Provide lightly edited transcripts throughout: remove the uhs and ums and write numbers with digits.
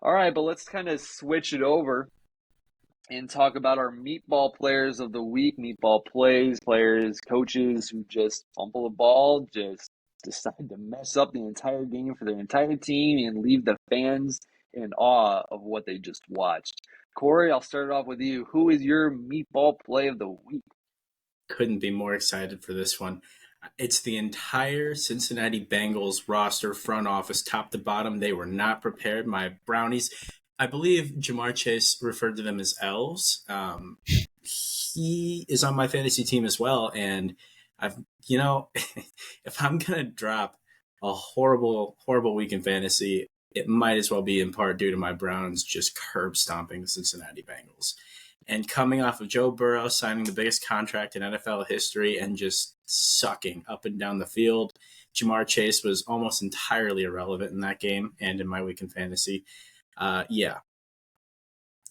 All right, but let's kind of switch it over and talk about our meatball players of the week, meatball plays, players, coaches who just fumble the ball, just decide to mess up the entire game for their entire team and leave the fans in awe of what they just watched. Corey, I'll start it off with you. Who is your meatball play of the week? Couldn't be more excited for this one. It's the entire Cincinnati Bengals roster, front office, top to bottom. They were not prepared. My Brownies, I believe Jamar Chase referred to them as elves. He is on my fantasy team as well. And I've, you know, if I'm going to drop a horrible, horrible week in fantasy, it might as well be in part due to my Browns just curb stomping the Cincinnati Bengals. And coming off of Joe Burrow signing the biggest contract in NFL history and just sucking up and down the field, Jamar Chase was almost entirely irrelevant in that game and in my week in fantasy. Yeah,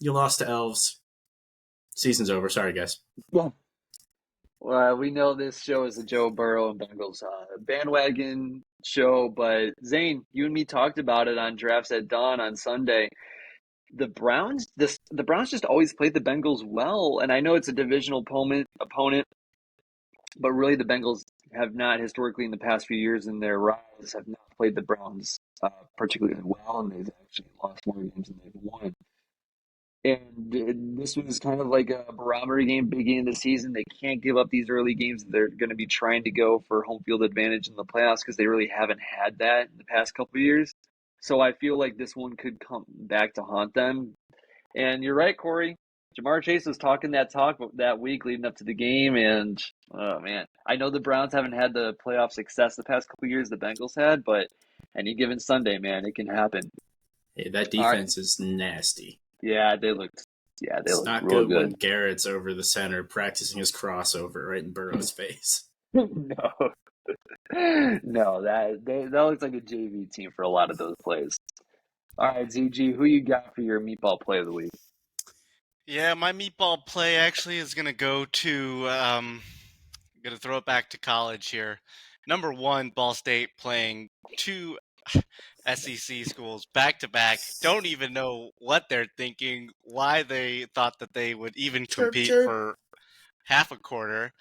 you lost to Elves. Season's over. Sorry, guys. Well, we know this show is a Joe Burrow and Bengals bandwagon show, but Zane, you and me talked about it on Drafts at Dawn on Sunday. The Browns just always played the Bengals well, and I know it's a divisional opponent, but really the Bengals have not historically in the past few years in their rise have not played the Browns particularly well, and they've actually lost more games than they've won. And this was kind of like a barometer game beginning of the season. They can't give up these early games. They're going to be trying to go for home field advantage in the playoffs because they really haven't had that in the past couple of years. So I feel like this one could come back to haunt them. And you're right, Corey. Jamar Chase was talking that talk that week leading up to the game, and oh man, I know the Browns haven't had the playoff success the past couple of years the Bengals had, but any given Sunday, man, it can happen. Hey, that All right, defense is nasty. yeah, they It's looked not real good when good. Garrett's over the center practicing his crossover right in Burrow's face. No, no, that looks like a JV team for a lot of those plays. All right, ZG, who you got for your meatball play of the week? Yeah, my meatball play actually is gonna go to gonna throw it back to college here. Number one, Ball State playing two SEC schools back to back. Don't even know what they're thinking, why they thought that they would even Chirp, compete chirp. for half a quarter.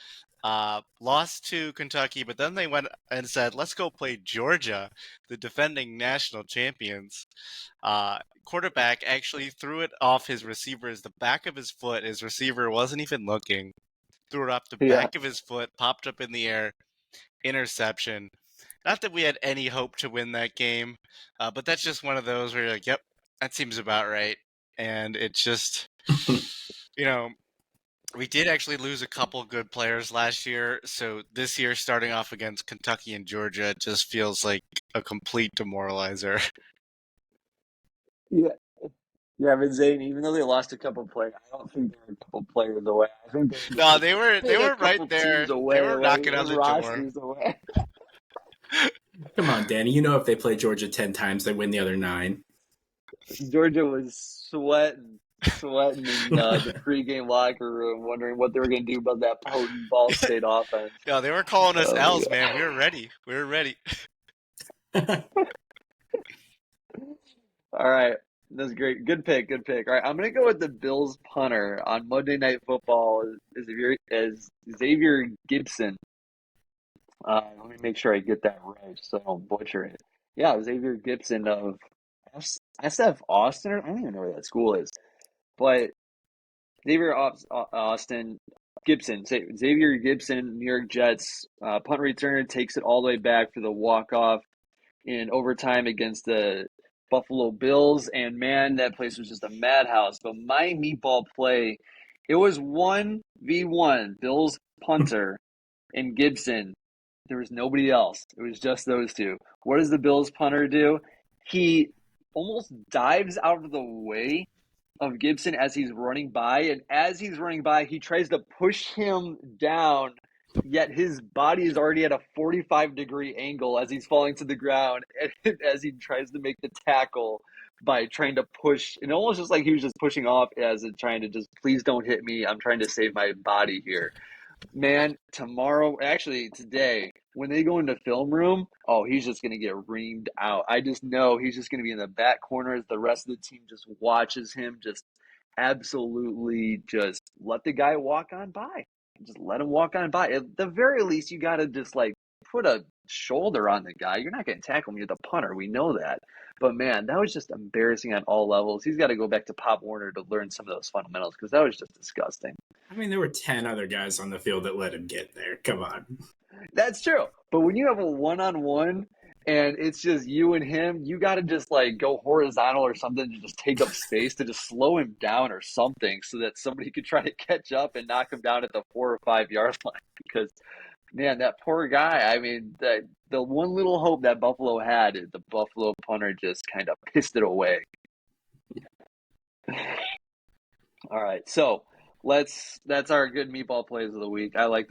Lost to Kentucky, but then they went and said, let's go play Georgia, the defending national champions. Quarterback actually threw it off his receiver's the back of his foot. His receiver wasn't even looking. Threw it off the Yeah, back of his foot, popped up in the air, interception. Not that we had any hope to win that game, but that's just one of those where you're like, yep, that seems about right. And it's just, you know, we did actually lose a couple good players last year. So this year, starting off against Kentucky and Georgia, it just feels like a complete demoralizer. yeah, yeah. But Zane, even though they lost a couple players, I don't think they're a couple players away. I think No, they they're a were right couple teams there. They away, were like knocking on the door. rosters away. Come on, Danny. You know if they play Georgia 10 times, they win the other nine. Georgia was sweating in the pregame locker room, wondering what they were going to do about that potent Ball State offense. No, they were calling us Oh my L's, god! man. We were ready. We were ready. All right, that's great. Good pick. Good pick. All right, I'm going to go with the Bills punter on Monday Night Football as Xavier Gibson. Let me make sure I get that right so I don't butcher it. Yeah, Xavier Gibson of SF Austin. I don't even know where that school is, but Austin Xavier Gibson, New York Jets punt returner takes it all the way back for the walk off in overtime against the Buffalo Bills, and man, that place was just a madhouse. But my meatball play, it was 1v1 Bills punter and Gibson. There was nobody else. It was just those two. What does the Bills punter do? He almost dives out of the way of Gibson as he's running by, and as he's running by, he tries to push him down, yet his body is already at a 45-degree angle as he's falling to the ground, and as he tries to make the tackle by trying to push, and almost just like he was just pushing off as it trying to just, please don't hit me, I'm trying to save my body here. Man, tomorrow, actually today, when they go into film room, oh, he's just going to get reamed out. I just know he's just going to be in the back corner as the rest of the team just watches him just absolutely just let the guy walk on by. Just let him walk on by. At the very least, you got to just like put a shoulder on the guy. You're not going to tackle him. You're the punter. We know that. But man, that was just embarrassing on all levels. He's got to go back to Pop Warner to learn some of those fundamentals because that was just disgusting. I mean, there were 10 other guys on the field that let him get there. Come on. That's true. But when you have a one-on-one and it's just you and him, you got to just like go horizontal or something to just take up space to just slow him down or something so that somebody could try to catch up and knock him down at the 4 or 5 yard line. Because man, that poor guy. I mean, the one little hope that Buffalo had is the Buffalo punter just kind of pissed it away. All right, so that's our good meatball plays of the week. I like